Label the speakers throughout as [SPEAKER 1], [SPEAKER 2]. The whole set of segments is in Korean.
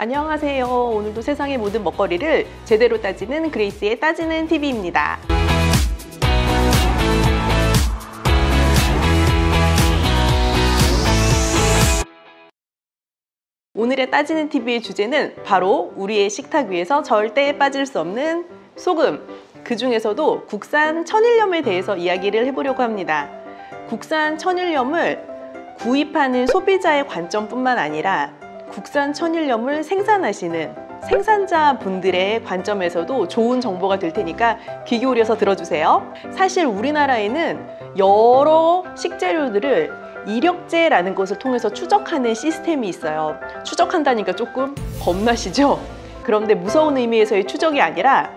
[SPEAKER 1] 안녕하세요. 오늘도 세상의 모든 먹거리를 제대로 따지는 그레이스의 따지는 TV입니다. 오늘의 따지는 TV의 주제는 바로 우리의 식탁 위에서 절대 빠질 수 없는 소금, 그 중에서도 국산 천일염에 대해서 이야기를 해보려고 합니다. 국산 천일염을 구입하는 소비자의 관점뿐만 아니라 국산 천일염을 생산하시는 생산자분들의 관점에서도 좋은 정보가 될 테니까 귀 기울여서 들어주세요. 사실 우리나라에는 여러 식재료들을 이력제라는 것을 통해서 추적하는 시스템이 있어요. 추적한다니까 조금 겁나시죠? 그런데 무서운 의미에서의 추적이 아니라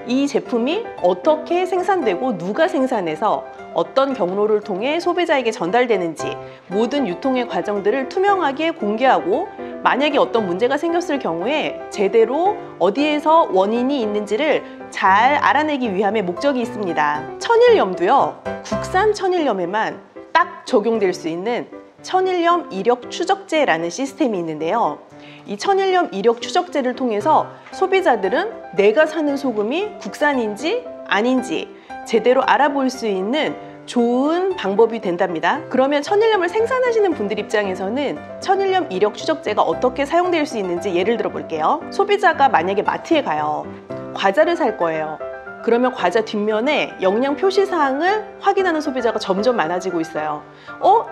[SPEAKER 1] 이 제품이 어떻게 생산되고 누가 생산해서 어떤 경로를 통해 소비자에게 전달되는지 모든 유통의 과정들을 투명하게 공개하고 만약에 어떤 문제가 생겼을 경우에 제대로 어디에서 원인이 있는지를 잘 알아내기 위함의 목적이 있습니다. 천일염도요, 국산 천일염에만 딱 적용될 수 있는 천일염 이력 추적제라는 시스템이 있는데요. 이 천일염 이력 추적제를 통해서 소비자들은 내가 사는 소금이 국산인지 아닌지 제대로 알아볼 수 있는 좋은 방법이 된답니다. 그러면 천일염을 생산하시는 분들 입장에서는 천일염 이력 추적제가 어떻게 사용될 수 있는지 예를 들어 볼게요. 소비자가 만약에 마트에 가요. 과자를 살 거예요. 그러면 과자 뒷면에 영양 표시사항을 확인하는 소비자가 점점 많아지고 있어요.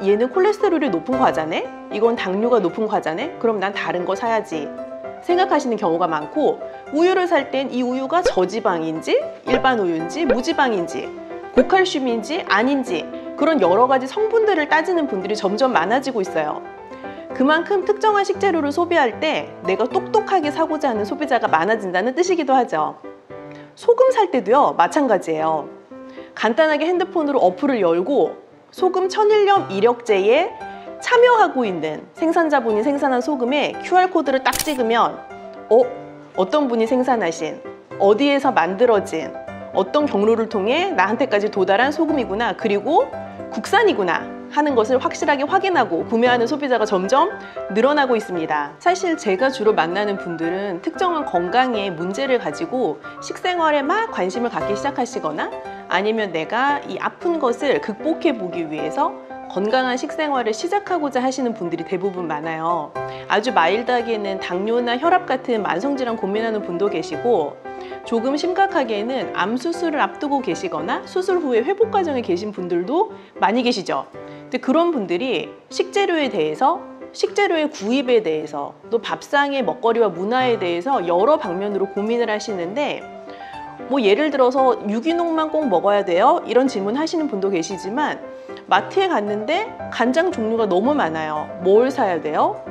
[SPEAKER 1] 얘는 콜레스테롤이 높은 과자네? 이건 당류가 높은 과자네? 그럼 난 다른 거 사야지 생각하시는 경우가 많고, 우유를 살 땐 이 우유가 저지방인지 일반 우유인지 무지방인지 고칼슘인지 아닌지 그런 여러 가지 성분들을 따지는 분들이 점점 많아지고 있어요. 그만큼 특정한 식재료를 소비할 때 내가 똑똑하게 사고자 하는 소비자가 많아진다는 뜻이기도 하죠. 소금 살 때도요, 마찬가지예요. 간단하게 핸드폰으로 어플을 열고 소금 천일염 이력제에 참여하고 있는 생산자분이 생산한 소금에 QR코드를 딱 찍으면 어떤 분이 생산하신, 어디에서 만들어진, 어떤 경로를 통해 나한테까지 도달한 소금이구나, 그리고 국산이구나 하는 것을 확실하게 확인하고 구매하는 소비자가 점점 늘어나고 있습니다. 사실 제가 주로 만나는 분들은 특정한 건강에 문제를 가지고 식생활에 막 관심을 갖기 시작하시거나 아니면 내가 이 아픈 것을 극복해 보기 위해서 건강한 식생활을 시작하고자 하시는 분들이 대부분 많아요. 아주 마일드하게는 당뇨나 혈압 같은 만성질환 고민하는 분도 계시고, 조금 심각하게는 암 수술을 앞두고 계시거나 수술 후에 회복 과정에 계신 분들도 많이 계시죠. 근데 그런 분들이 식재료에 대해서, 식재료의 구입에 대해서, 또 밥상의 먹거리와 문화에 대해서 여러 방면으로 고민을 하시는데, 예를 들어서 유기농만 꼭 먹어야 돼요? 이런 질문 하시는 분도 계시지만 마트에 갔는데 간장 종류가 너무 많아요. 뭘 사야 돼요?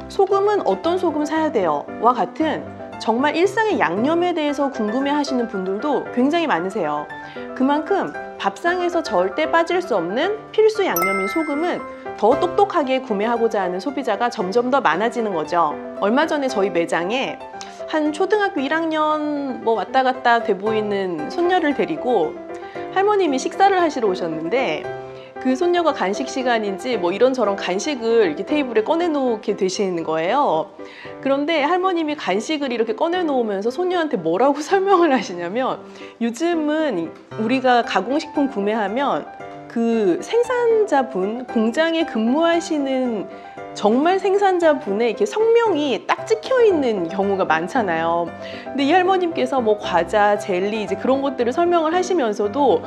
[SPEAKER 1] 소금은 어떤 소금 사야 돼요? 와 같은 정말 일상의 양념에 대해서 궁금해 하시는 분들도 굉장히 많으세요. 그만큼 밥상에서 절대 빠질 수 없는 필수 양념인 소금은 더 똑똑하게 구매하고자 하는 소비자가 점점 더 많아지는 거죠. 얼마 전에 저희 매장에 한 초등학교 1학년 왔다 갔다 돼 보이는 손녀를 데리고 할머님이 식사를 하시러 오셨는데, 그 손녀가 간식 시간인지 이런저런 간식을 이렇게 테이블에 꺼내놓게 되시는 거예요. 그런데 할머님이 간식을 이렇게 꺼내놓으면서 손녀한테 뭐라고 설명을 하시냐면, 요즘은 우리가 가공식품 구매하면 그 생산자분, 공장에 근무하시는 정말 생산자분의 이렇게 성명이 딱 찍혀 있는 경우가 많잖아요. 근데 이 할머님께서 과자, 젤리 이제 그런 것들을 설명을 하시면서도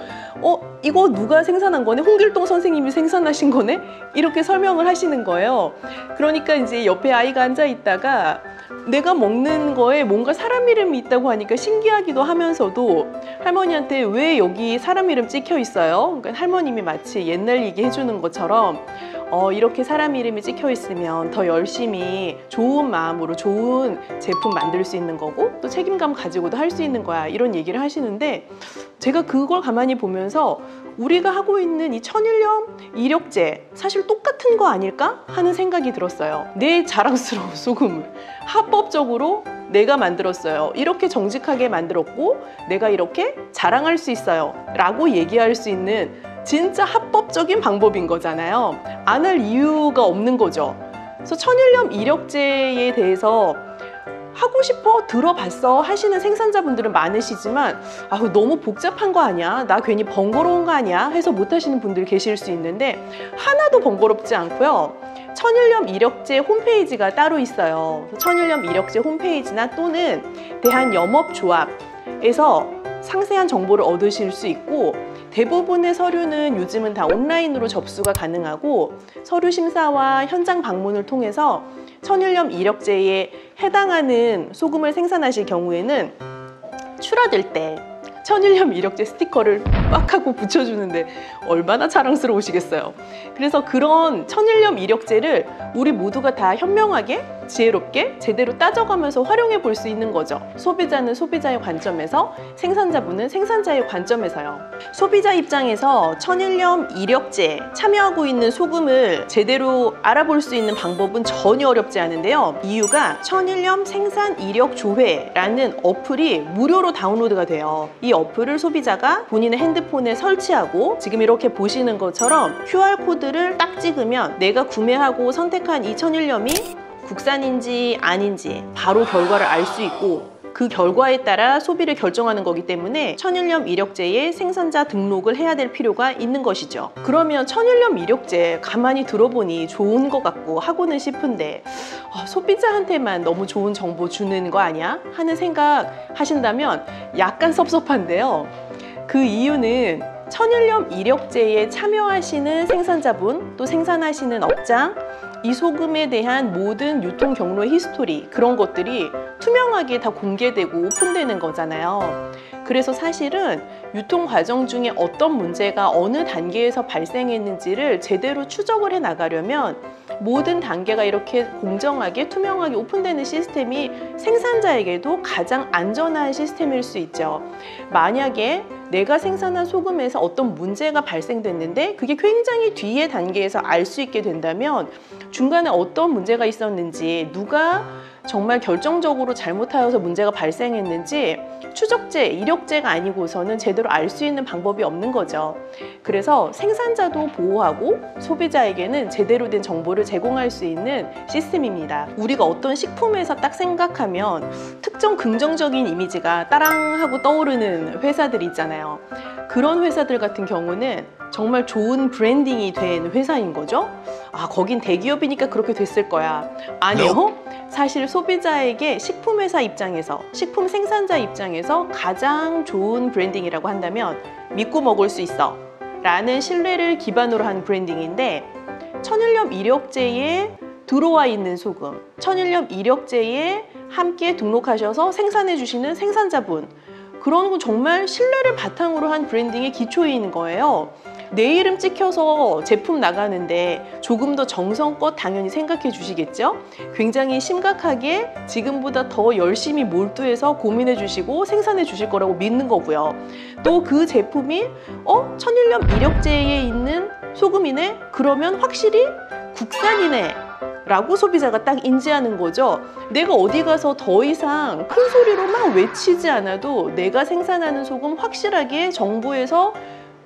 [SPEAKER 1] 이거 누가 생산한 거네? 홍길동 선생님이 생산하신 거네? 이렇게 설명을 하시는 거예요. 그러니까 이제 옆에 아이가 앉아 있다가 내가 먹는 거에 뭔가 사람 이름이 있다고 하니까 신기하기도 하면서도 할머니한테 왜 여기 사람 이름 찍혀 있어요? 그러니까 할머님이 마치 옛날 얘기 해주는 것처럼 이렇게 사람 이름이 찍혀 있으면 더 열심히 좋은 마음으로 좋은 제품 만들 수 있는 거고 또 책임감 가지고도 할 수 있는 거야, 이런 얘기를 하시는데, 제가 그걸 가만히 보면서 우리가 하고 있는 이 천일염 이력제 사실 똑같은 거 아닐까 하는 생각이 들었어요. 내 자랑스러운 소금을 합법적으로 내가 만들었어요, 이렇게 정직하게 만들었고 내가 이렇게 자랑할 수 있어요 라고 얘기할 수 있는 진짜 합법적인 방법인 거잖아요. 안 할 이유가 없는 거죠. 그래서 천일염 이력제에 대해서 하고 싶어, 들어봤어 하시는 생산자분들은 많으시지만 너무 복잡한 거 아니야? 나 괜히 번거로운 거 아니야? 해서 못 하시는 분들 계실 수 있는데 하나도 번거롭지 않고요. 천일염 이력제 홈페이지가 따로 있어요. 천일염 이력제 홈페이지나 또는 대한염업조합에서 상세한 정보를 얻으실 수 있고, 대부분의 서류는 요즘은 다 온라인으로 접수가 가능하고, 서류 심사와 현장 방문을 통해서 천일염 이력제에 해당하는 소금을 생산하실 경우에는 출하될 때 천일염 이력제 스티커를 빡 하고 붙여주는데 얼마나 자랑스러우시겠어요. 그래서 그런 천일염 이력제를 우리 모두가 다 현명하게, 지혜롭게 제대로 따져가면서 활용해 볼 수 있는 거죠. 소비자는 소비자의 관점에서, 생산자분은 생산자의 관점에서요. 소비자 입장에서 천일염 이력제에 참여하고 있는 소금을 제대로 알아볼 수 있는 방법은 전혀 어렵지 않은데요. 이유가 천일염 생산 이력 조회라는 어플이 무료로 다운로드가 돼요. 이 어플을 소비자가 본인의 핸드폰에 설치하고, 지금 이렇게 보시는 것처럼 QR코드를 딱 찍으면 내가 구매하고 선택한 이 천일염이 국산인지 아닌지 바로 결과를 알 수 있고, 그 결과에 따라 소비를 결정하는 거기 때문에 천일염 이력제에 생산자 등록을 해야 될 필요가 있는 것이죠. 그러면 천일염 이력제 가만히 들어보니 좋은 것 같고 하고는 싶은데 소비자한테만 너무 좋은 정보 주는 거 아니야? 하는 생각 하신다면 약간 섭섭한데요. 그 이유는 천일염 이력제에 참여하시는 생산자분, 또 생산하시는 업장, 이 소금에 대한 모든 유통 경로의 히스토리, 그런 것들이 투명하게 다 공개되고 오픈되는 거잖아요. 그래서 사실은 유통 과정 중에 어떤 문제가 어느 단계에서 발생했는지를 제대로 추적을 해 나가려면 모든 단계가 이렇게 공정하게 투명하게 오픈되는 시스템이 생산자에게도 가장 안전한 시스템일 수 있죠. 만약에 내가 생산한 소금에서 어떤 문제가 발생됐는데 그게 굉장히 뒤의 단계에서 알 수 있게 된다면 중간에 어떤 문제가 있었는지, 누가 정말 결정적으로 잘못하여서 문제가 발생했는지 추적제, 이력제가 아니고서는 제대로 알 수 있는 방법이 없는 거죠. 그래서 생산자도 보호하고 소비자에게는 제대로 된 정보를 제공할 수 있는 시스템입니다. 우리가 어떤 식품에서 딱 생각하면 특정 긍정적인 이미지가 따랑 하고 떠오르는 회사들이 있잖아요. 그런 회사들 같은 경우는 정말 좋은 브랜딩이 된 회사인 거죠. 거긴 대기업이니까 그렇게 됐을 거야. 아니요. 사실 소비자에게 식품회사 입장에서, 식품 생산자 입장에서 가장 좋은 브랜딩이라고 한다면 믿고 먹을 수 있어 라는 신뢰를 기반으로 한 브랜딩인데, 천일염 이력제에 들어와 있는 소금, 천일염 이력제에 함께 등록하셔서 생산해 주시는 생산자분, 그런 건 정말 신뢰를 바탕으로 한 브랜딩의 기초인 거예요. 내 이름 찍혀서 제품 나가는데 조금 더 정성껏 당연히 생각해 주시겠죠? 굉장히 심각하게 지금보다 더 열심히 몰두해서 고민해 주시고 생산해 주실 거라고 믿는 거고요. 또 그 제품이 천일염 이력제에 있는 소금이네? 그러면 확실히 국산이네 라고 소비자가 딱 인지하는 거죠. 내가 어디 가서 더 이상 큰 소리로 막 외치지 않아도 내가 생산하는 소금 확실하게 정부에서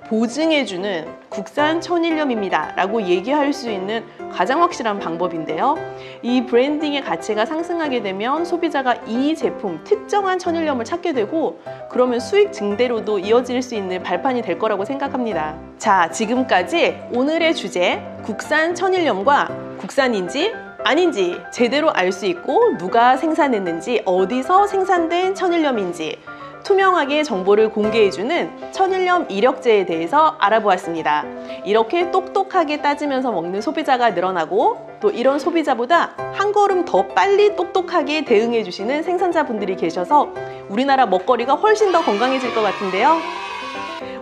[SPEAKER 1] 보증해주는 국산 천일염입니다 라고 얘기할 수 있는 가장 확실한 방법인데요. 이 브랜딩의 가치가 상승하게 되면 소비자가 이 제품, 특정한 천일염을 찾게 되고, 그러면 수익 증대로도 이어질 수 있는 발판이 될 거라고 생각합니다. 자, 지금까지 오늘의 주제, 국산 천일염과 국산인지 아닌지 제대로 알 수 있고, 누가 생산했는지, 어디서 생산된 천일염인지 투명하게 정보를 공개해주는 천일염 이력제에 대해서 알아보았습니다. 이렇게 똑똑하게 따지면서 먹는 소비자가 늘어나고, 또 이런 소비자보다 한 걸음 더 빨리 똑똑하게 대응해주시는 생산자분들이 계셔서 우리나라 먹거리가 훨씬 더 건강해질 것 같은데요.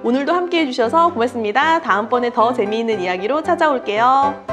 [SPEAKER 1] 오늘도 함께 해주셔서 고맙습니다. 다음번에 더 재미있는 이야기로 찾아올게요.